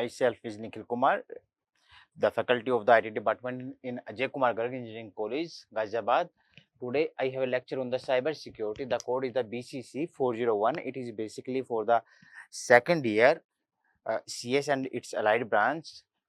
Myself is Nikhil Kumar, the faculty of the IT department in Ajay Garg Engineering College, Ghaziabad. Today I have a lecture on the cyber security. The code is the BCC 401. It is basically for the second year CS and its allied branch.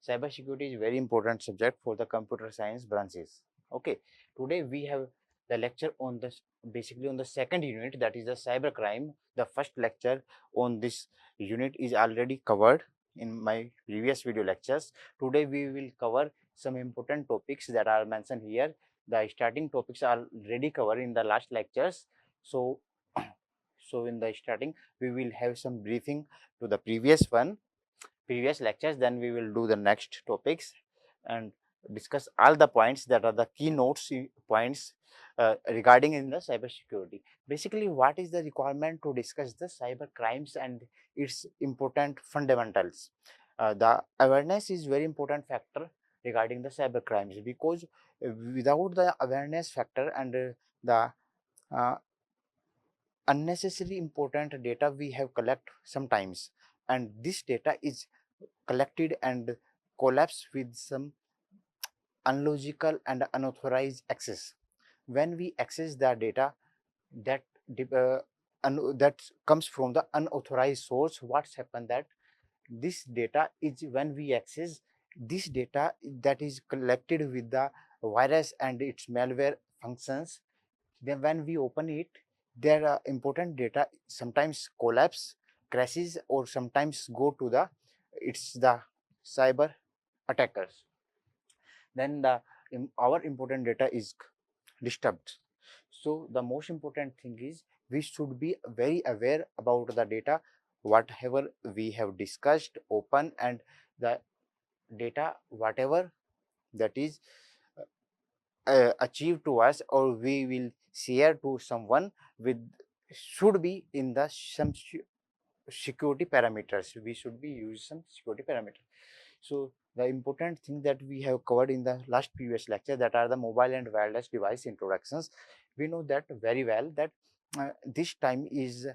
Cyber security is very important subject for the computer science branches. Okay, today we have the lecture on the basically on the second unit, that is the cyber crime. The first lecture on this unit is already covered in my previous video lectures. Today we will cover some important topics that are mentioned here. The starting topics are already covered in the last lectures. So so in the starting we will have some briefing to the previous lectures, then we will do the next topics and discuss all the points that are the keynotes points regarding in the cyber security. Basically, what is the requirement to discuss the cyber crimes and its important fundamentals? The awareness is very important factor regarding the cyber crimes, because without the awareness factor and the uh, unnecessary important data we have collect sometimes, and this data is collected and collapse with some unlogical and unauthorized access. When we access the data that that comes from the unauthorized source, what's happened that this data is, when we access this data that is collected with the virus and its malware functions, then when we open it, there are important data sometimes collapse, crashes, or sometimes go to the, it's the cyber attackers. Then our important data is disturbed. So the most important thing is we should be very aware about the data, whatever we have discussed open, and the data whatever that is achieved to us or we will share to someone with, should be in the some security parameters. We should be use some security parameters. So the important thing that we have covered in the last previous lecture, that are the mobile and wireless device introductions. We know that very well that this time is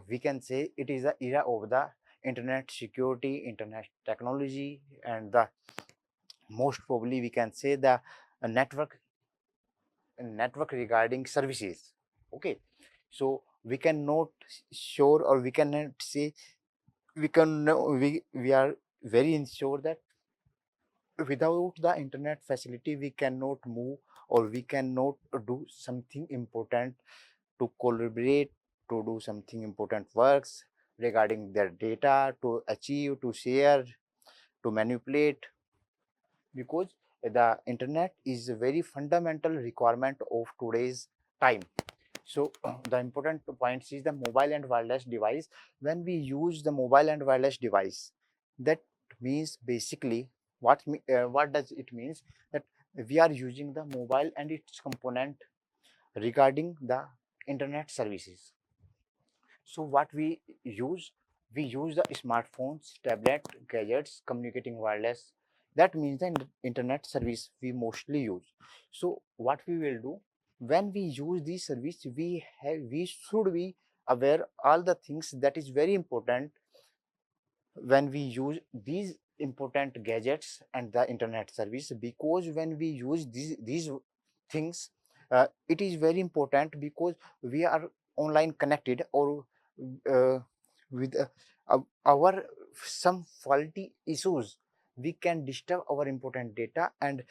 we can say it is the era of the internet security, internet technology, and the most probably we can say the network regarding services. Okay, so we cannot sure, or we cannot say, we can know, we are very sure that without the internet facility we cannot move, or we cannot do something important to collaborate, to do something important works regarding their data, to achieve, to share, to manipulate, because the internet is a very fundamental requirement of today's time. So the important points is the mobile and wireless device. When we use the mobile and wireless device, that means basically what does it means, that we are using the mobile and its component regarding the internet services. So what we use the smartphones, tablet, gadgets communicating wireless. That means the internet service we mostly use. So what we will do, when we use this service, we should be aware all the things that is very important when we use these important gadgets and the internet service. Because when we use these things, it is very important because we are online connected, or uh, with our some faulty issues, we can disturb our important data, and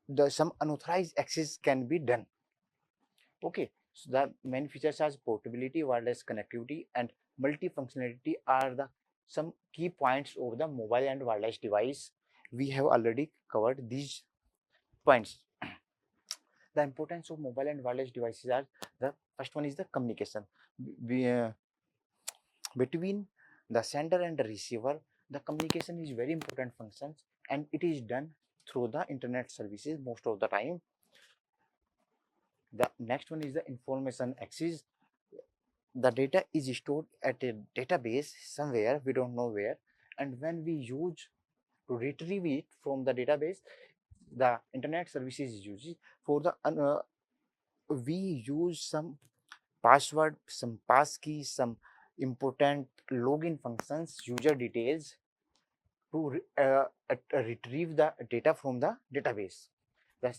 the some unauthorized access can be done. Okay, so the main features as portability, wireless connectivity, and multifunctionality are the some key points of the mobile and wireless device. We have already covered these points. The importance of mobile and wireless devices are, the first one is the communication. We, between the sender and the receiver, the communication is very important functions, and it is done through the internet services most of the time. The next one is the information access. The data is stored at a database somewhere, we don't know where, and when we use to retrieve it from the database, the internet services is used for the we use some password, some passkey, some important login functions, user details, to retrieve the data from the database. The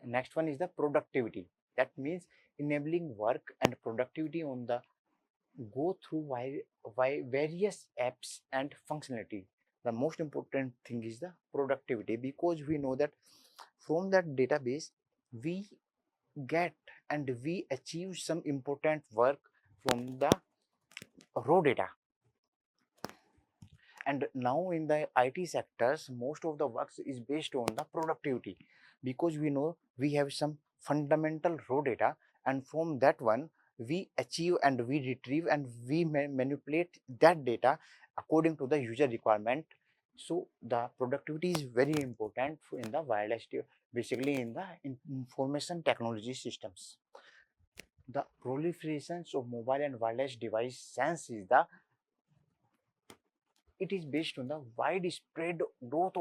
next one is the productivity. That means enabling work and productivity on the go through why various apps and functionality. The most important thing is the productivity, because we know that from that database we get and we achieve some important work from the raw data. And now in the IT sectors, most of the works is based on the productivity, because we know we have some fundamental raw data, and from that one we achieve and we retrieve and we manipulate that data according to the user requirement. So the productivity is very important in the wireless, basically in the information technology systems. The proliferations of mobile and wireless device sense is the, it is based on the widespread growth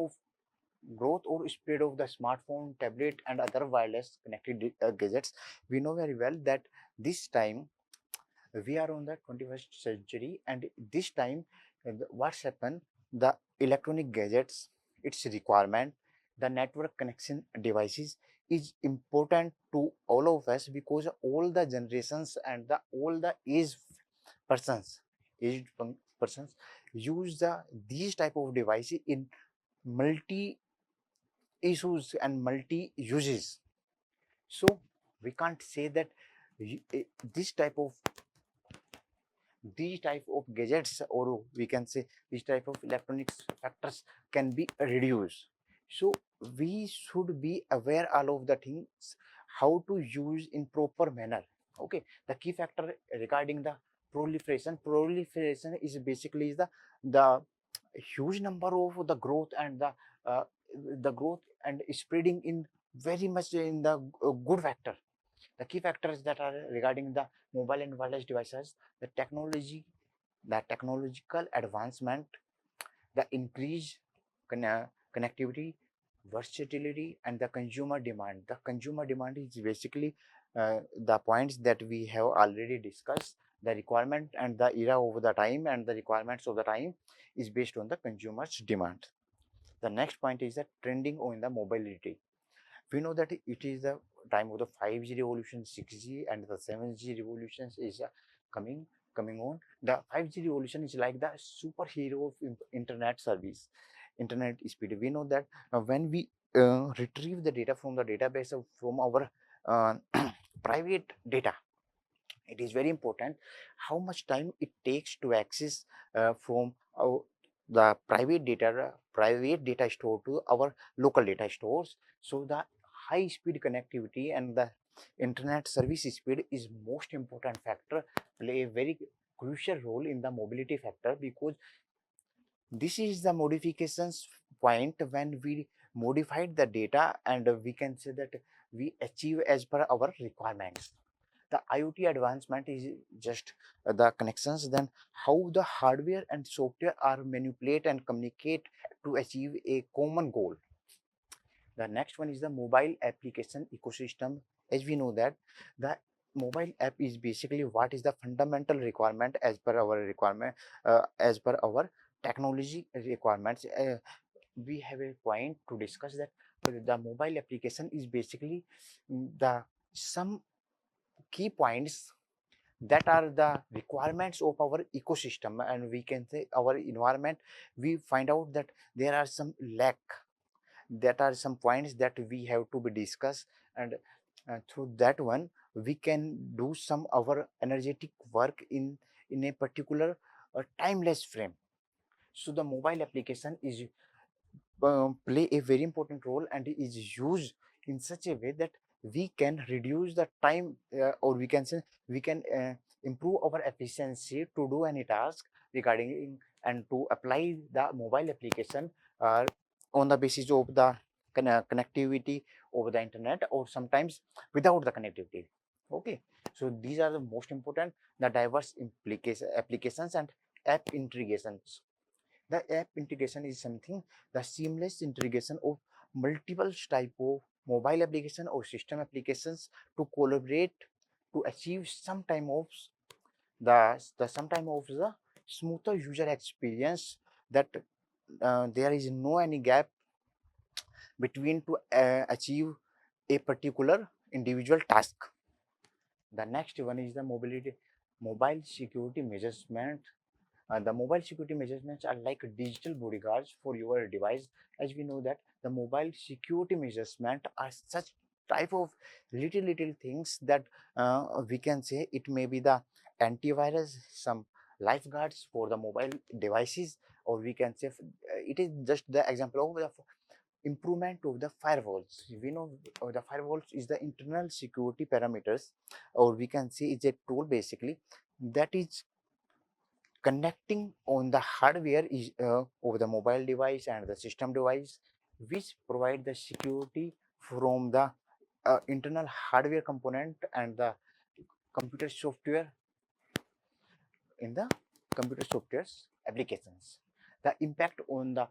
or spread of the smartphone, tablet, and other wireless connected gadgets. We know very well that this time we are on the 21st century, and this time what's happened, the electronic gadgets, its requirement, the network connection devices is important to all of us, because all the generations and all the persons aged persons use these type of devices in multi issues and multi uses. So we can't say that this type of gadgets, or we can say this type of electronics factors can be reduced. So we should be aware all of the things how to use in proper manner. Okay, the key factor regarding the proliferation is basically the huge number of the growth and uh, the growth and spreading in very much in the good factor. The key factors that are regarding the mobile and wireless devices, the technology, the technological advancement, the increased connectivity, versatility, and the consumer demand. The consumer demand is basically the points that we have already discussed. The requirement and the era of the time and the requirements of the time is based on the consumer's demand. The next point is the trending on the mobility. We know that it is the time of the 5G revolution, 6G, and the 7G revolutions is coming on. The 5G revolution is like the superhero of internet service, internet speed. We know that when we retrieve the data from the database from our uh, private data, it is very important how much time it takes to access from the private data store to our local data stores. So the high speed connectivity and the internet service speed is most important factor, play a very crucial role in the mobility factor, because this is the modifications point when we modified the data, and we can say that we achieve as per our requirements. The IoT advancement is just the connections, then how the hardware and software are manipulate and communicate to achieve a common goal. The next one is the mobile application ecosystem. As we know that the mobile app is basically what is the fundamental requirement as per our requirement, as per our technology requirements. We have a point to discuss that the mobile application is basically the some key points that are the requirements of our ecosystem, and we can say our environment. We find out that there are some lack, that are some points that we have to be discussed, and through that one we can do some our energetic work in a particular timeless frame. So the mobile application is play a very important role and is used in such a way that we can reduce the time, or we can say we can improve our efficiency to do any task regarding and to apply the mobile application uh, on the basis of the connectivity over the internet, or sometimes without the connectivity. Okay, so these are the most important, the diverse applications and app integrations. The app integration is something, the seamless integration of multiple type of mobile application or system applications to collaborate to achieve some time of the sometime of the smoother user experience, that there is no any gap between to achieve a particular individual task. The next one is the mobile security measurement. The mobile security measurements are like digital bodyguards for your device. As we know that the mobile security measurement are such type of little things that we can say it may be the antivirus, some lifeguards for the mobile devices, or we can say it is just the example of the improvement of the firewalls. We know the firewalls is the internal security parameters, or we can say it's a tool basically that is connecting on the hardware is over the mobile device and the system device, which provide the security from the internal hardware component and the computer software in the computer software's applications. The impact on the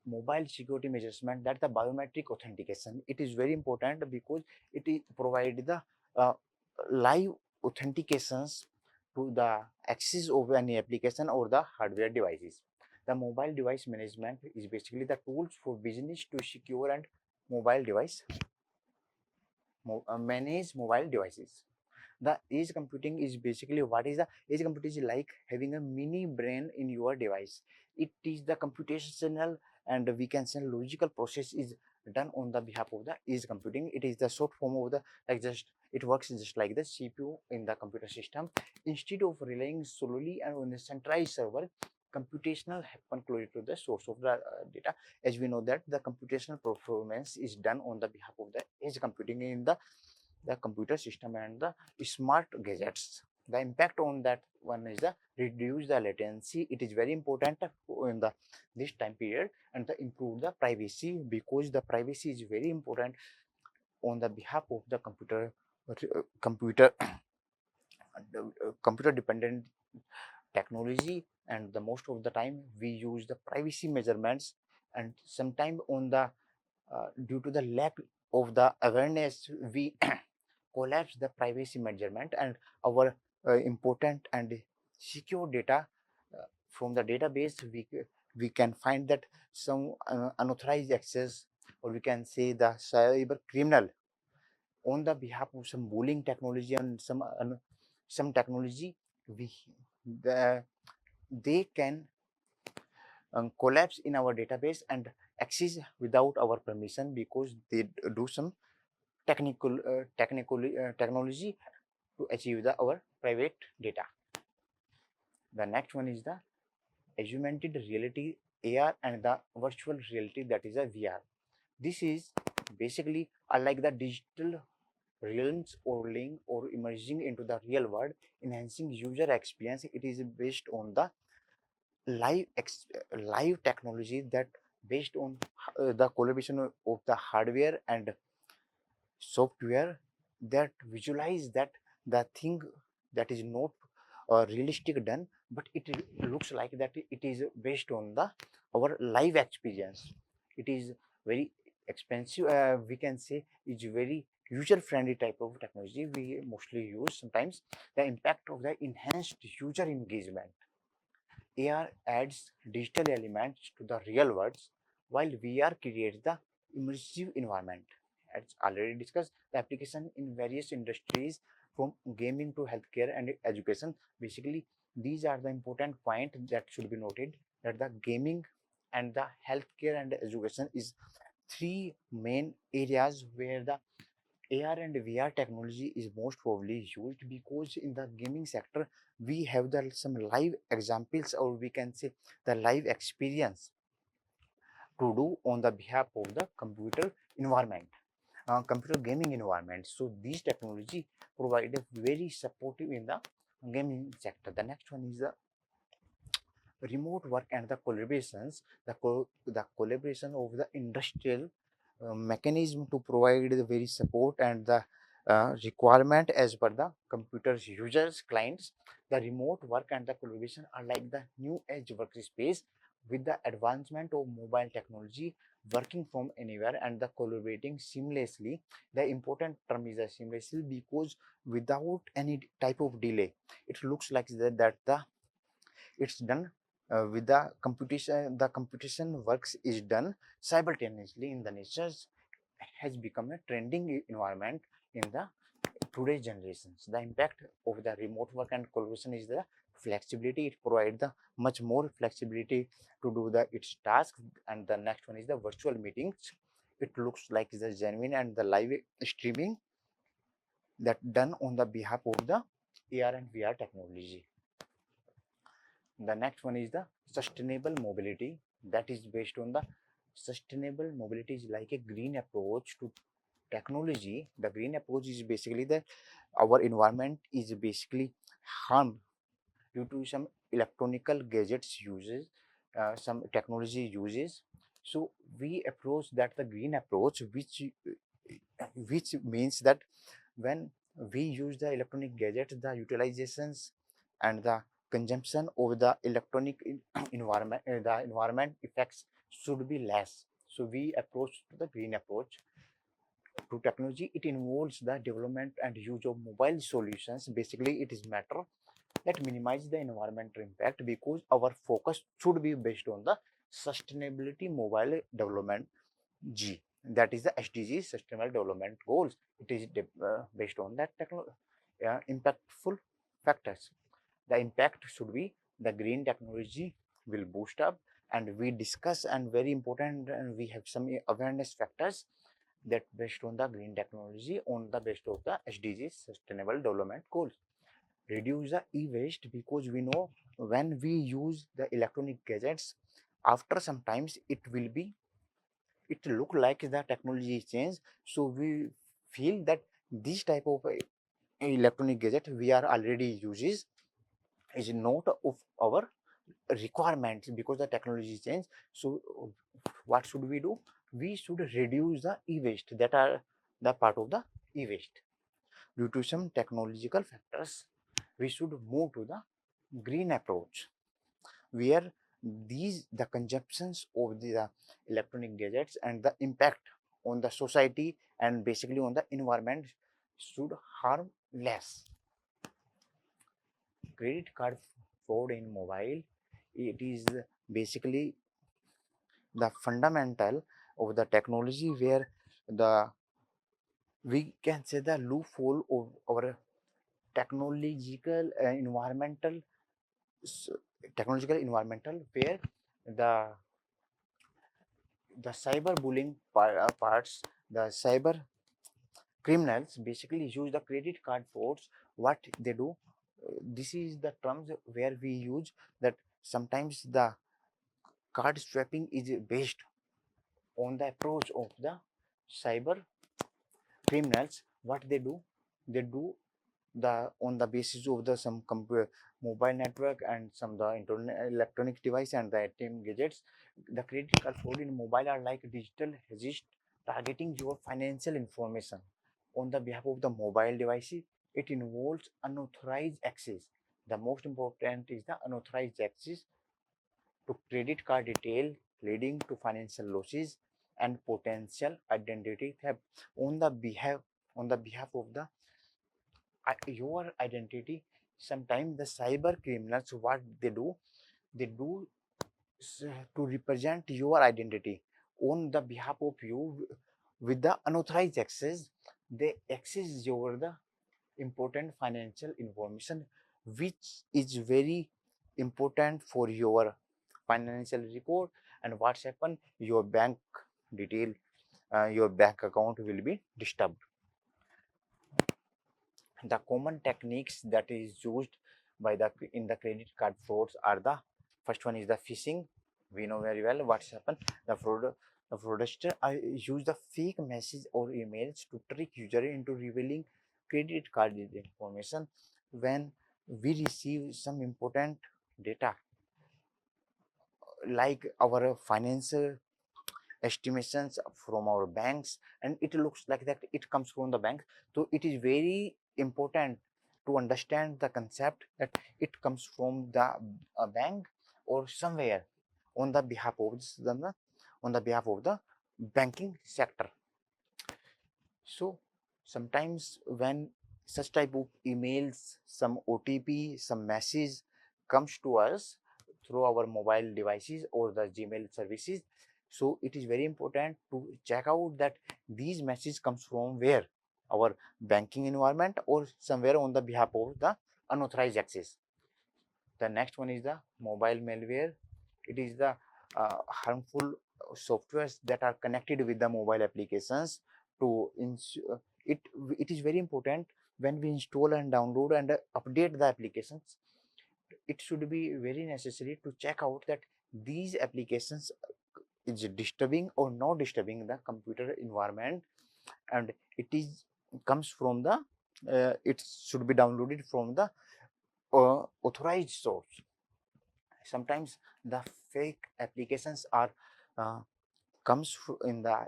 mobile security measurement, that the biometric authentication, it is very important because it provide the uh, live authentications to the access of any application or the hardware devices. The mobile device management is basically the tools for business to secure and mobile device manage mobile devices. The edge computing is basically, what is the edge computing is like having a mini brain in your device. It is the computational and we can say logical process is done on the behalf of the edge computing. It is the short form of the, like, just it works just like the CPU in the computer system. Instead of relying solely on the centralized server, computational happen closer to the source of the data. As we know that the computational performance is done on the behalf of the edge computing in the computer system and the smart gadgets. The impact on that one is the reduce the latency. It is very important in the this time period, and the improve the privacy, because the privacy is very important on the behalf of the computer computer dependent technology. And the most of the time we use the privacy measurements, and sometime on the due to the lack of the awareness, we collapse the privacy measurement, and our important and secure data from the database, we can find that some unauthorized access, or we can say the cyber criminal on the behalf of some bullying technology and some technology, we the, they can collapse in our database and access without our permission, because they do some technology to achieve our private data. The next one is the augmented reality, AR, and the virtual reality, that is a VR. This is basically unlike the digital realms or link or emerging into the real world, enhancing user experience. It is based on the live technology that based on the collaboration of the hardware and software that visualize that the thing that is not realistic done, but it looks like that it is based on the our live experience. It is very expensive, we can say it's very user friendly type of technology we mostly use sometimes. The impact of the enhanced user engagement, AR adds digital elements to the real world, while VR creates the immersive environment. As already discussed, the application in various industries from gaming to healthcare and education. Basically, these are the important points that should be noted, that the gaming and the healthcare and education is three main areas where the AR and VR technology is most probably used, because in the gaming sector we have the some live examples, or we can say the live experience to do on the behalf of the computer environment, computer gaming environment. So these technology provide a very supportive in the gaming sector. The next one is the remote work and the collaborations, the collaboration of the industrial mechanism to provide the very support and the requirement as per the computers users clients. The remote work and the collaboration are like the new age workspace with the advancement of mobile technology, working from anywhere and the collaborating seamlessly. The important term is seamlessly, because without any type of delay, it looks like that the it's done with the computation works is done simultaneously in the natures has become a trending environment in the today's generations. The impact of the remote work and collaboration is the flexibility. It provides the much more flexibility to do the its task. And the next one is the virtual meetings. It looks like the genuine and the live streaming that done on the behalf of the AR and VR technology. The next one is the sustainable mobility, that is based on the sustainable mobility is like a green approach to technology. The green approach is basically that our environment is basically harmed due to some electronical gadgets uses, some technology uses. So we approach that the green approach, which means that when we use the electronic gadgets, the utilizations and the consumption of the electronic environment, the environment effects should be less. So we approach to the green approach to technology. It involves the development and use of mobile solutions. Basically, it is matter that minimize the environmental impact, because our focus should be based on the sustainability mobile development G. That is the SDG, Sustainable Development Goals. It is based on that impactful factors. The impact should be the green technology will boost up, and we discuss and very important, and we have some awareness factors that based on the green technology on the based of the SDGs, Sustainable Development Goals. Reduce the e-waste, because we know when we use the electronic gadgets, after some times it look like the technology is changed. So we feel that this type of electronic gadget we are already uses is not of our requirements, because the technology is changed. So what should we do? We should reduce the e-waste, that are the part of the e-waste. Due to some technological factors, we should move to the green approach, where the consumptions of the electronic gadgets and the impact on the society and basically on the environment should harm less. Credit card fraud in mobile, it is basically the fundamental of the technology, where the we can say the loophole of our technological s- environmental, where the the cyberbullying parts, the cyber criminals basically use the credit card frauds. What they do, this is the terms where we use that sometimes the card swapping is based on the approach of the cyber criminals. What they do the on the basis of the some mobile network and some the internet electronic device and the ATM gadgets. The credit card fraud in mobile are like digital hedges targeting your financial information on the behalf of the mobile devices. It involves unauthorized access. The most important is the unauthorized access to credit card detail, leading to financial losses and potential identity theft on the behalf of the your identity. Sometimes the cyber criminals, what they do to represent your identity on the behalf of you with the unauthorized access. They access your the important financial information, which is very important for your financial report. And what's happened, your bank detail, your bank account will be disturbed. The common techniques that is used by the in the credit card frauds are the first one is the phishing. We know very well what's happened. The fraudster use the fake message or emails to trick user into revealing credit card information. When we receive some important data like our financial estimations from our banks, and it looks like that it comes from the bank, so it is very important to understand the concept that it comes from the bank or somewhere on the behalf of on the behalf of the banking sector. So sometimes when such type of emails, some OTP, some message comes to us through our mobile devices or the Gmail services. So it is very important to check out that these messages comes from where, our banking environment or somewhere on the behalf of the unauthorized access. The next one is the mobile malware. It is the harmful softwares that are connected with the mobile applications to it. It is very important when we install and download and update the applications. It should be very necessary to check out that these applications is disturbing or not disturbing the computer environment, and it is comes from the it should be downloaded from the authorized source. Sometimes the fake applications are uh, in the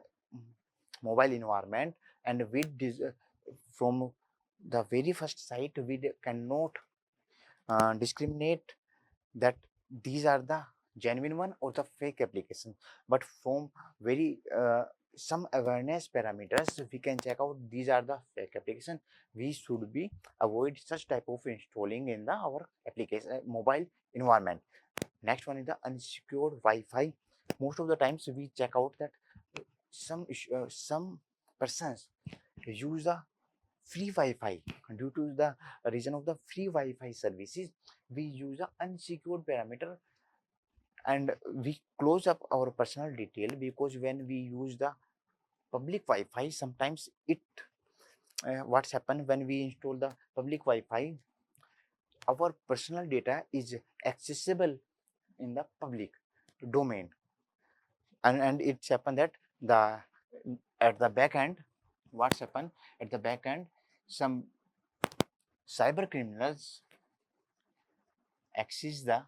mobile environment, and from the very first sight we cannot discriminate that these are the genuine one or the fake application, but from very some awareness parameters we can check out these are the fake application. We should be avoid such type of installing in the our application mobile environment. Next one is the unsecured Wi-Fi. Most of the times we check out that some persons use the free Wi-Fi. Due to the reason of the free Wi-Fi services, we use the unsecured parameter and we close up our personal detail, because when we use the public Wi-Fi, sometimes it what's happened when we install the public Wi-Fi, our personal data is accessible in the public domain, and it's happened that the at the back end, what's happened at the back end, some cyber criminals access the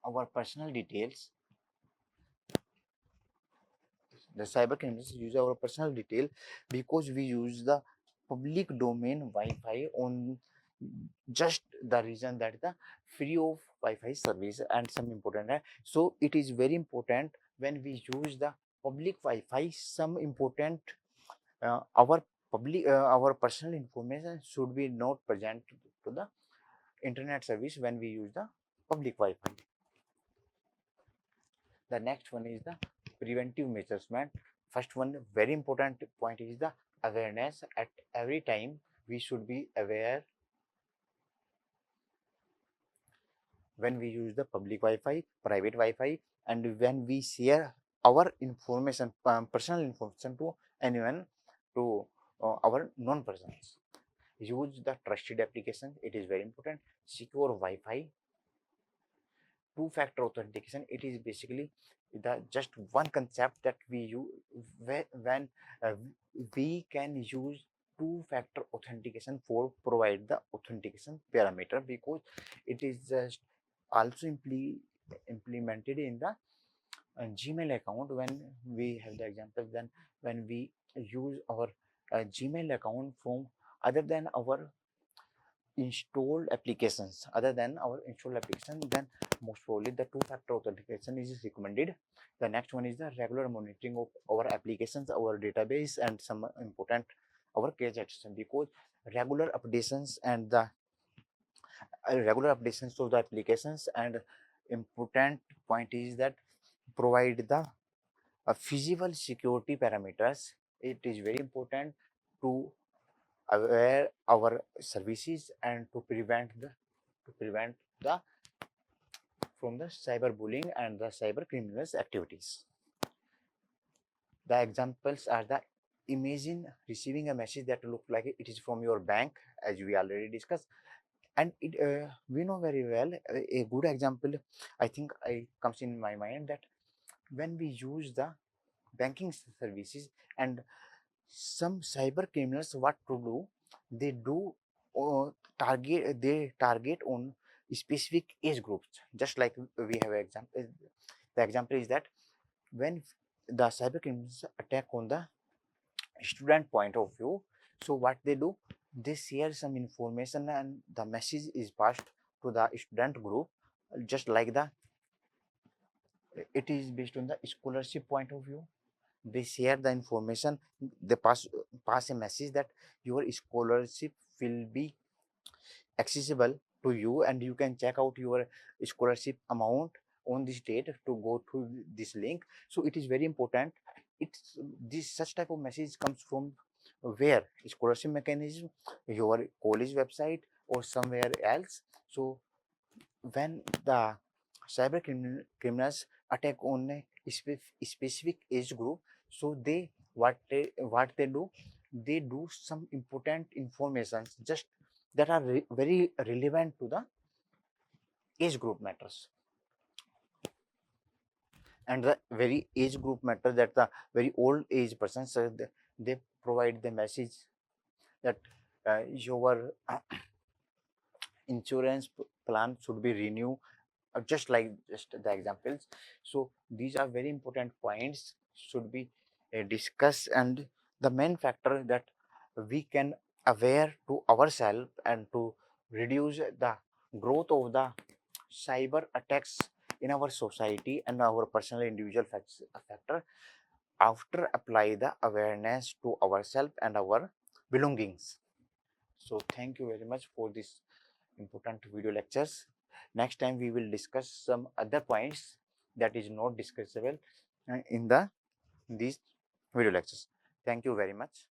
our personal details. The cyber criminals use our personal detail because we use the public domain Wi-Fi on just the reason that the free of Wi-Fi service and some important. So it is very important when we use the public Wi-Fi, some important our personal information should be not present to the internet service when we use the public Wi-Fi. The next one is the preventive measurement. First one very important point is the awareness. At every time we should be aware when we use the public Wi-Fi, private Wi-Fi, and when we share our information, personal information to anyone, to our non-persons. Use the trusted application. It is very important. Secure Wi-Fi. Two-factor authentication. It is basically the just one concept that we use when uh, we can use two-factor authentication for provide the authentication parameter, because it is just also implemented in the Gmail account. When we have the example, then when we use our Gmail account from other than our installed applications, then most probably the two-factor authentication is recommended. The next one is the regular monitoring of our applications, our database, and some important our case action, because regular updations and the regular updations of the applications, and important point is that provide the feasible security parameters. It is very important to aware our services and to prevent the from the cyberbullying and the cyber criminals activities. The examples are the imagine receiving a message that look like it is from your bank, as we already discussed, and we know very well a good example I think I comes in my mind, that when we use the banking services and some cyber criminals what to do, they do they target on specific age groups, just like we have an example. The example is that when the cyber criminals attack on the student point of view, so what they do, they share some information and the message is passed to the student group, just like the it is based on the scholarship point of view. They share the information, they pass a message that your scholarship will be accessible to you, and you can check out your scholarship amount on this date to go to this link. So it is very important. It's this such type of message comes from where? Scholarship mechanism, your college website, or somewhere else. So when the criminals attack on a specific age group, so they what they do, they do some important informations just that are very relevant to the age group matters, and the very age group matter that the very old age persons, they provide the message that your insurance plan should be renewed, just like just the examples. So these are very important points should be discussed, and the main factor that we can aware to ourselves and to reduce the growth of the cyber attacks in our society and our personal individual factor, after apply the awareness to ourselves and our belongings. So thank you very much for this important video lectures. Next time we will discuss some other points that is not discussable in the these video lectures. Thank you very much.